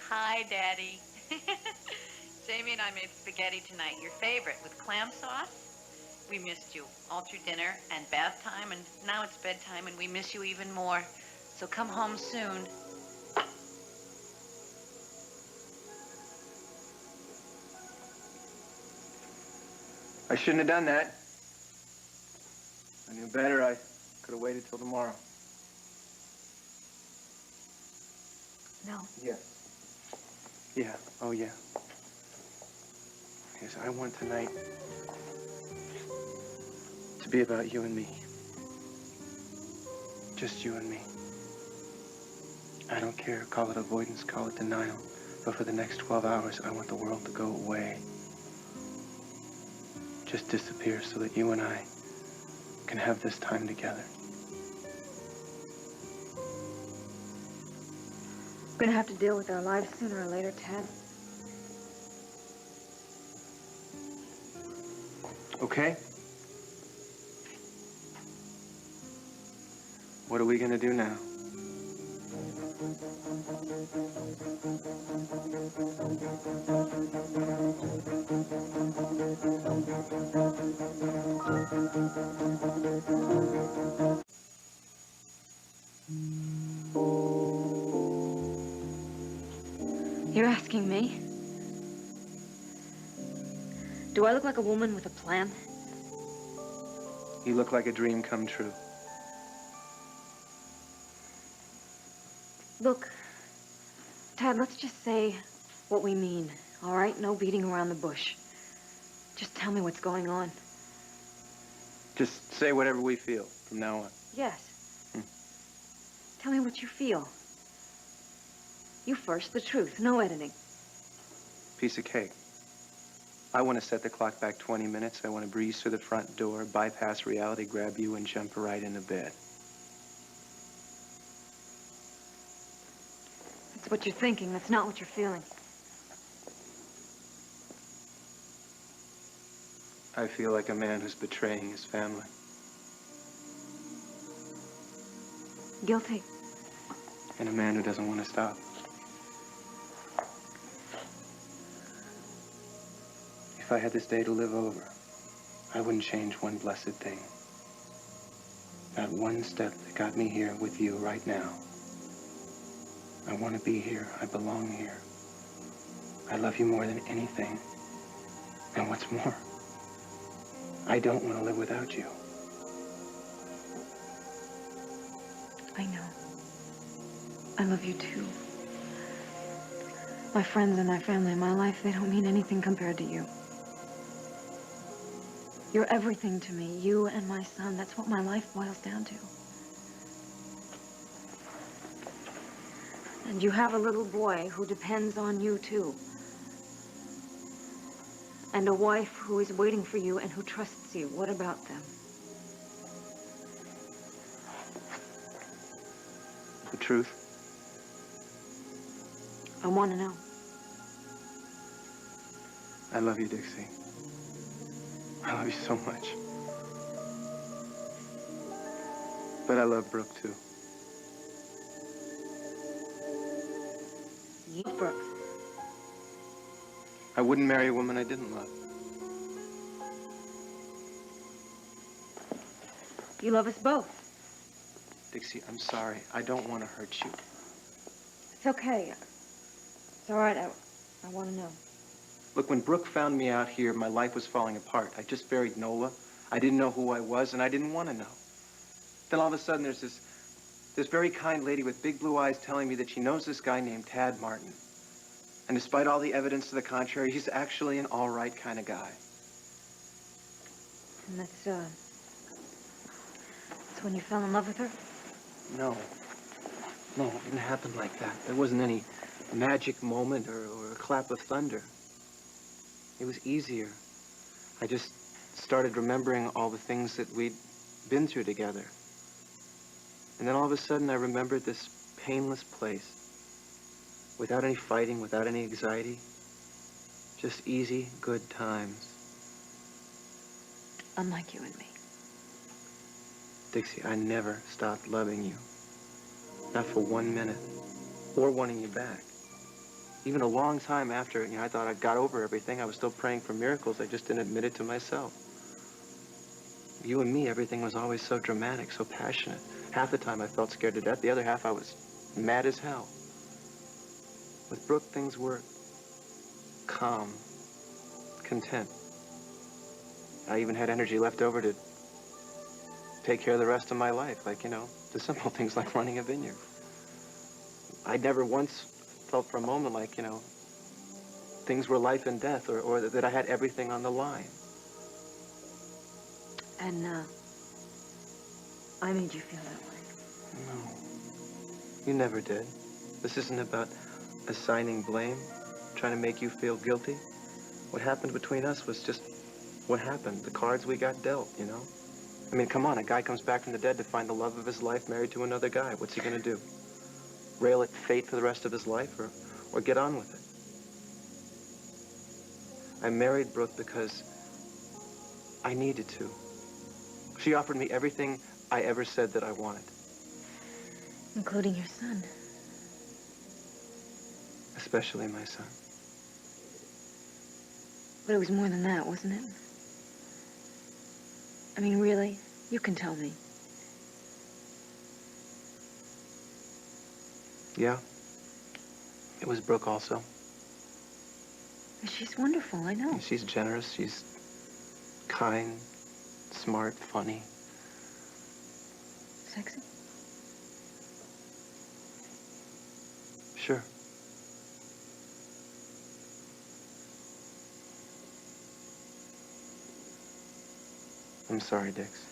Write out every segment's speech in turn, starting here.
Hi, Daddy. Jamie and I made spaghetti tonight, your favorite, with clam sauce. We missed you all through dinner and bath time, and now it's bedtime, and we miss you even more. So come home soon. I shouldn't have done that. I knew better. I could have waited till tomorrow. No. Yes. Yeah. Oh, yeah. Yes, I want tonight to be about you and me. Just you and me. I don't care. Call it avoidance, call it denial. But for the next 12 hours, I want the world to go away. Just disappear so that you and I can have this time together. We're gonna have to deal with our lives sooner or later, Ted. Okay? What are we gonna do now? You're asking me? Do I look like a woman with a plan? You look like a dream come true. Look, Ted, let's just say what we mean, all right? No beating around the bush. Just tell me what's going on. Just say whatever we feel from now on. Yes. Tell me what you feel. You first, the truth, no editing. Piece of cake. I want to set the clock back 20 minutes. I want to breeze through the front door, bypass reality, grab you, and jump right into bed. That's what you're thinking. That's not what you're feeling. I feel like a man who's betraying his family. Guilty. And a man who doesn't want to stop. If I had this day to live over, I wouldn't change one blessed thing. Not one step that got me here with you right now. I want to be here. I belong here. I love you more than anything. And what's more, I don't want to live without you. I know. I love you too. My friends and my family and my life, they don't mean anything compared to you. You're everything to me, you and my son. That's what my life boils down to. And you have a little boy who depends on you too. And a wife who is waiting for you and who trusts you. What about them? The truth? I want to know. I love you, Dixie. I love you so much. But I love Brooke, too. You, Brooke. I wouldn't marry a woman I didn't love. You love us both. Dixie, I'm sorry. I don't want to hurt you. It's okay. It's all right. I want to know. Look, when Brooke found me out here, my life was falling apart. I just buried Nola. I didn't know who I was, and I didn't want to know. Then all of a sudden, there's this very kind lady with big blue eyes telling me that she knows this guy named Tad Martin. And despite all the evidence to the contrary, he's actually an all right kind of guy. And that's when you fell in love with her? No. No, it didn't happen like that. There wasn't any magic moment or a clap of thunder. It was easier. I just started remembering all the things that we'd been through together. And then all of a sudden, I remembered this painless place. Without any fighting, without any anxiety. Just easy, good times. Unlike you and me. Dixie, I never stopped loving you. Not for 1 minute. Or wanting you back. Even a long time after, I thought I got over everything, I was still praying for miracles. I just didn't admit it to myself. You and me, everything was always so dramatic, so passionate. Half the time I felt scared to death. The other half I was mad as hell. With Brooke, things were calm, content. I even had energy left over to take care of the rest of my life, like, the simple things like running a vineyard. I never once felt for a moment like, things were life and death, or that I had everything on the line. And, I made you feel that way. No, you never did. This isn't about assigning blame, trying to make you feel guilty. What happened between us was just what happened, the cards we got dealt, I mean, come on, a guy comes back from the dead to find the love of his life married to another guy. What's he gonna do? Rail at fate for the rest of his life, or get on with it? I married Brooke because I needed to. She offered me everything I ever said that I wanted. Including your son. Especially my son. But it was more than that, wasn't it? I mean, really? You can tell me. Yeah. It was Brooke also. She's wonderful, I know. She's generous, she's kind, smart, funny. Sexy? Sure. I'm sorry, Dix.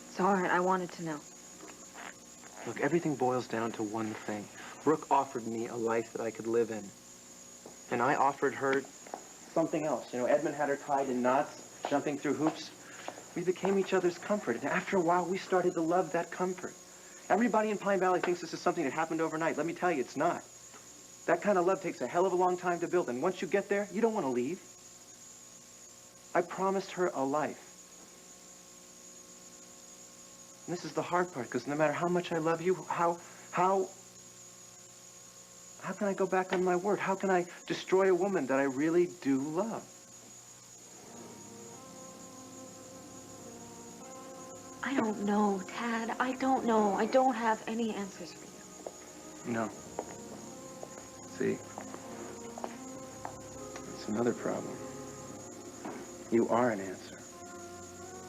It's all right. I wanted to know. Look, everything boils down to one thing. Brooke offered me a life that I could live in. And I offered her something else. Edmund had her tied in knots, jumping through hoops. We became each other's comfort. And after a while, we started to love that comfort. Everybody in Pine Valley thinks this is something that happened overnight. Let me tell you, it's not. That kind of love takes a hell of a long time to build. And once you get there, you don't want to leave. I promised her a life. And this is the hard part, because no matter how much I love you, how can I go back on my word? How can I destroy a woman that I really do love? I don't know, Tad. I don't know. I don't have any answers for you. No. See, it's another problem. You are an answer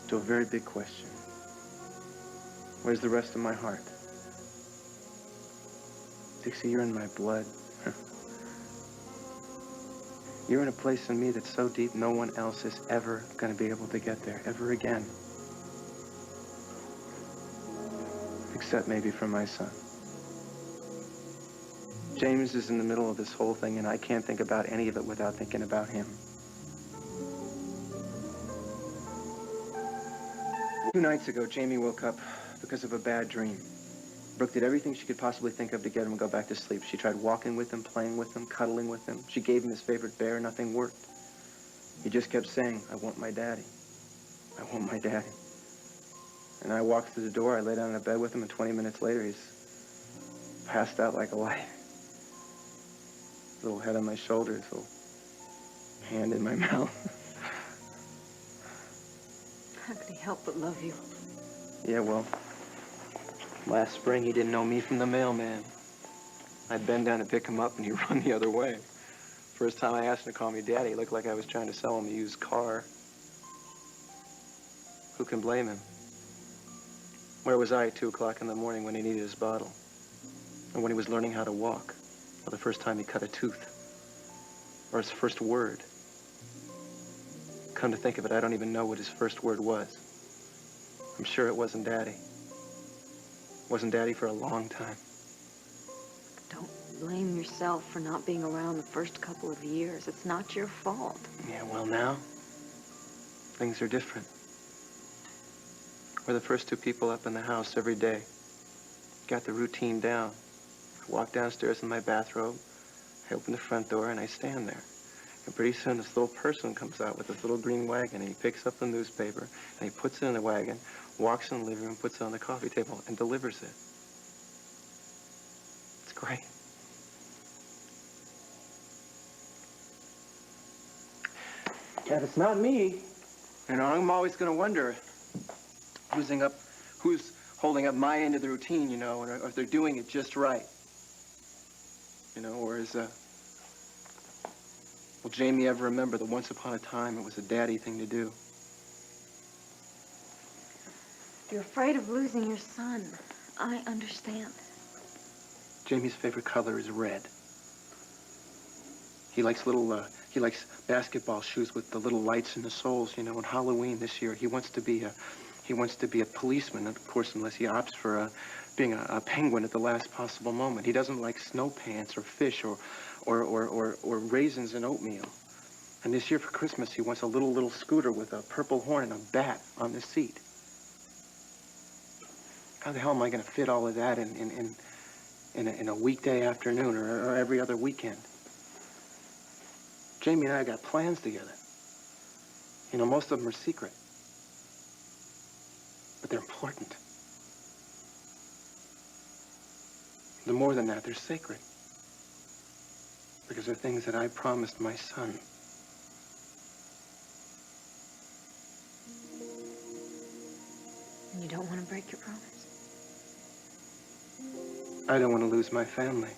to a very big question. Where's the rest of my heart? Dixie, you're in my blood. You're in a place in me that's so deep no one else is ever going to be able to get there, ever again. Except maybe for my son. James is in the middle of this whole thing, and I can't think about any of it without thinking about him. 2 nights ago, Jamie woke up because of a bad dream. Brooke did everything she could possibly think of to get him to go back to sleep. She tried walking with him, playing with him, cuddling with him. She gave him his favorite bear. Nothing worked. He just kept saying, I want my daddy. I want my daddy. And I walked through the door. I lay down in a bed with him, and 20 minutes later, he's passed out like a light. Little head on my shoulders, little hand in my mouth. How could he help but love you? Yeah, well, last spring he didn't know me from the mailman. I'd bend down to pick him up and he'd run the other way. First time I asked him to call me daddy, it looked like I was trying to sell him a used car. Who can blame him? Where was I at 2 o'clock in the morning when he needed his bottle? And when he was learning how to walk? Or the first time he cut a tooth? Or his first word? Come to think of it, I don't even know what his first word was. I'm sure it wasn't daddy. Wasn't daddy for a long time. Don't blame yourself for not being around the first couple of years. It's not your fault. Yeah, well now, things are different. We're the first 2 people up in the house every day. Got the routine down. I walk downstairs in my bathrobe, I open the front door, and I stand there. And pretty soon this little person comes out with this little green wagon, and he picks up the newspaper, and he puts it in the wagon, walks in the living room, puts it on the coffee table, and delivers it. It's great. And it's not me. You know, I'm always going to wonder who's holding up my end of the routine, you know, or if they're doing it just right. You know, or will Jamie ever remember that once upon a time it was a daddy thing to do? You're afraid of losing your son. I understand. Jamie's favorite color is red. He likes he likes basketball shoes with the little lights in the soles, you know, and Halloween this year he wants to be a policeman, of course, unless he opts for being a penguin at the last possible moment. He doesn't like snow pants or fish or raisins and oatmeal. And this year for Christmas he wants a little scooter with a purple horn and a bat on the seat. How the hell am I going to fit all of that in a weekday afternoon or every other weekend? Jamie and I got plans together. You know, most of them are secret. But they're important. They're more than that, they're sacred. Because they're things that I promised my son. And you don't want to break your promise? I don't want to lose my family.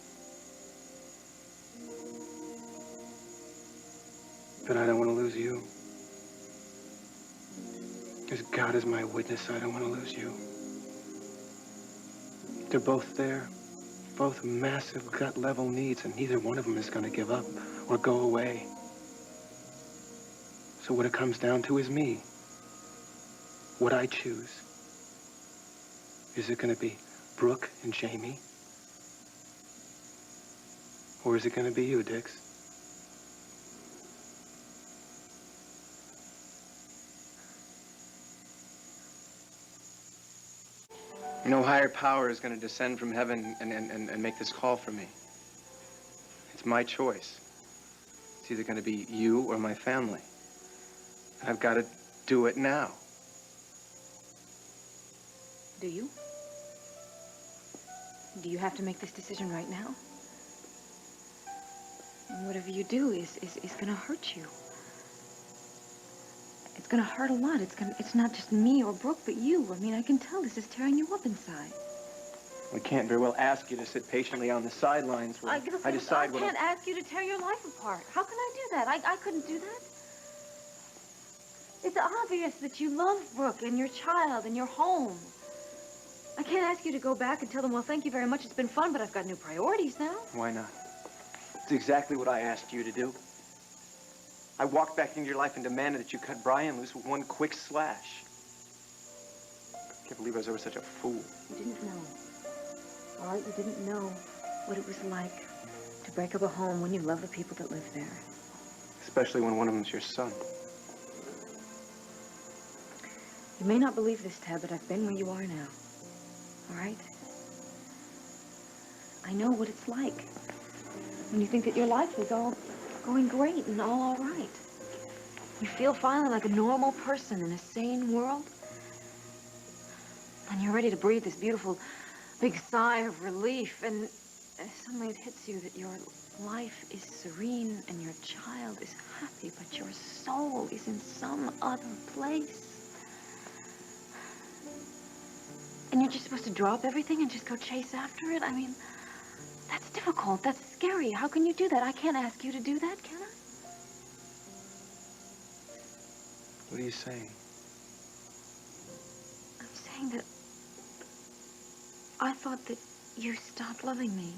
But I don't want to lose you. As God is my witness, I don't want to lose you. They're both there. Both massive gut-level needs, and neither one of them is going to give up or go away. So what it comes down to is me. What I choose. Is it going to be Brooke and Jamie? Or is it going to be you, Dix? No higher power is going to descend from heaven and make this call for me. It's my choice. It's either going to be you or my family. And I've got to do it now. Do you? Do you have to make this decision right now? And whatever you do is going to hurt you. It's going to hurt a lot. It's not just me or Brooke, but you. I mean, I can tell this is tearing you up inside. We can't very well ask you to sit patiently on the sidelines while I decide what... I can't ask you to tear your life apart. How can I do that? I couldn't do that. It's obvious that you love Brooke and your child and your home. I can't ask you to go back and tell them, well, thank you very much. It's been fun, but I've got new priorities now. Why not? It's exactly what I asked you to do. I walked back into your life and demanded that you cut Brian loose with one quick slash. I can't believe I was ever such a fool. You didn't know. All right, you didn't know what it was like to break up a home when you love the people that live there. Especially when one of them's your son. You may not believe this, Ted, but I've been where you are now. All right? I know what it's like when you think that your life is all going great and all right. You feel finally like a normal person in a sane world. And you're ready to breathe this beautiful big sigh of relief. And suddenly it hits you that your life is serene and your child is happy, but your soul is in some other place. And you're just supposed to drop everything and just go chase after it? I mean, that's difficult. That's scary. How can you do that? I can't ask you to do that, can I? What are you saying? I'm saying that I thought that you stopped loving me.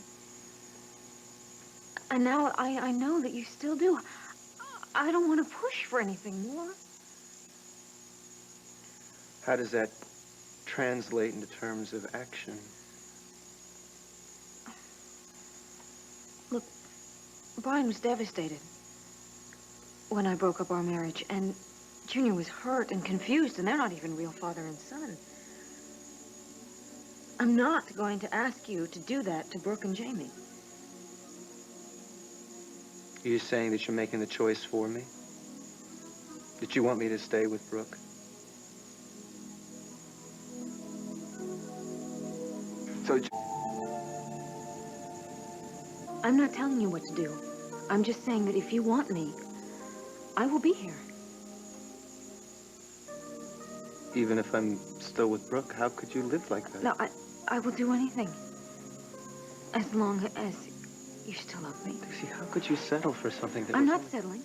And now I know that you still do. I don't want to push for anything more. How does that translate into terms of action? Look, Brian was devastated when I broke up our marriage, and Junior was hurt and confused, and they're not even real father and son. I'm not going to ask you to do that to Brooke and Jamie. Are you saying that you're making the choice for me? That you want me to stay with Brooke? So... I'm not telling you what to do. I'm just saying that if you want me, I will be here. even if I'm still with Brooke, how could you live like that? No, I will do anything. As long as you still love me. Dixie, how could you settle for something that I'm was not settling.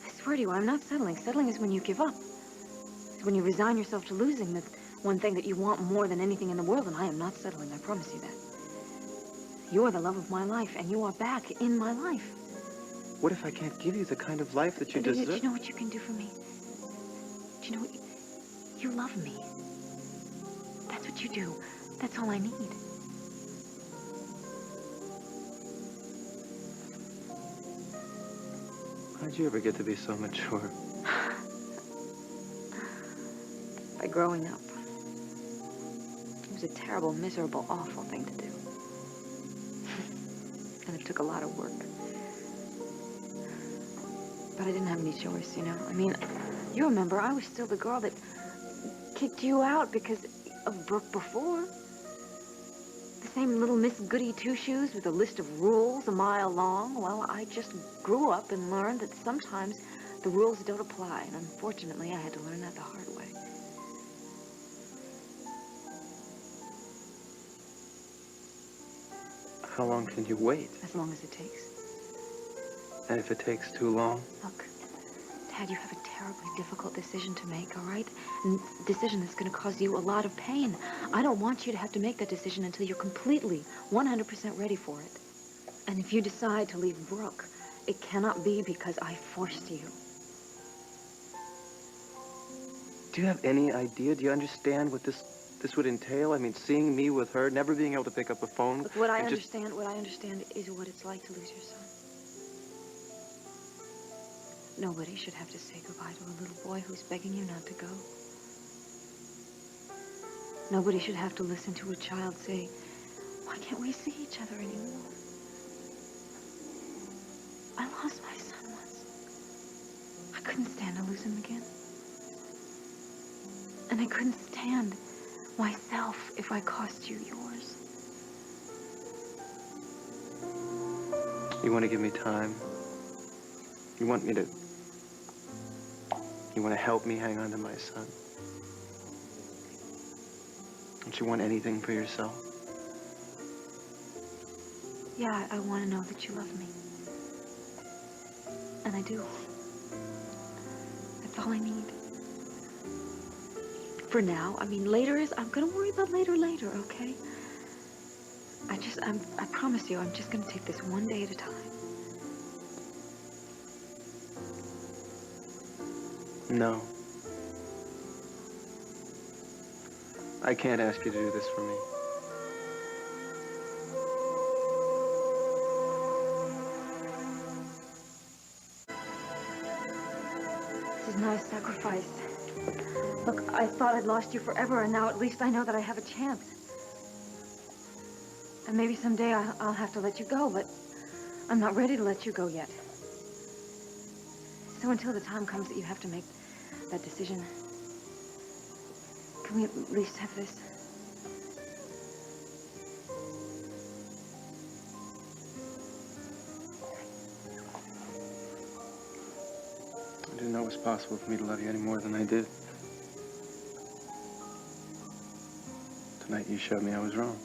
I swear to you, I'm not settling. Settling is when you give up. It's when you resign yourself to losing the one thing that you want more than anything in the world, and I am not settling, I promise you that. You are the love of my life, and you are back in my life. What if I can't give you the kind of life that you deserve? Do you know what you can do for me? Do you know what you love me? That's what you do. That's all I need. How'd you ever get to be so mature? By growing up. It was a terrible, miserable, awful thing to do. And it took a lot of work. But I didn't have any choice, you know? I mean, you remember, I was still the girl that kicked you out because of Brooke before. The same little Miss Goody Two-Shoes with a list of rules a mile long. Well, I just grew up and learned that sometimes the rules don't apply. And unfortunately, I had to learn that the hard way. How long can you wait? As long as it takes. And if it takes too long? Look, Dad, you have a terribly difficult decision to make, all right? And a decision that's going to cause you a lot of pain. I don't want you to have to make that decision until you're completely, 100% ready for it. And if you decide to leave Brooke, it cannot be because I forced you. Do you have any idea? Do you understand what this would entail? I mean, seeing me with her, never being able to pick up a phone. Look, what I understand is what it's like to lose your son. Nobody should have to say goodbye to a little boy who's begging you not to go. Nobody should have to listen to a child say, why can't we see each other anymore? I lost my son once. I couldn't stand to lose him again. And I couldn't stand myself if I cost you yours. You want to give me time? You want me to... You want to help me hang on to my son? Don't you want anything for yourself? Yeah, I want to know that you love me. And I do. That's all I need. For now. I mean, I'm gonna worry about later, okay? I promise you, I'm just gonna take this one day at a time. No. I can't ask you to do this for me. This is not a sacrifice. Look, I thought I'd lost you forever, and now at least I know that I have a chance. And maybe someday I'll have to let you go, but I'm not ready to let you go yet. So until the time comes that you have to make that decision, can we at least have this? I didn't know it was possible for me to love you any more than I did. Tonight you showed me I was wrong.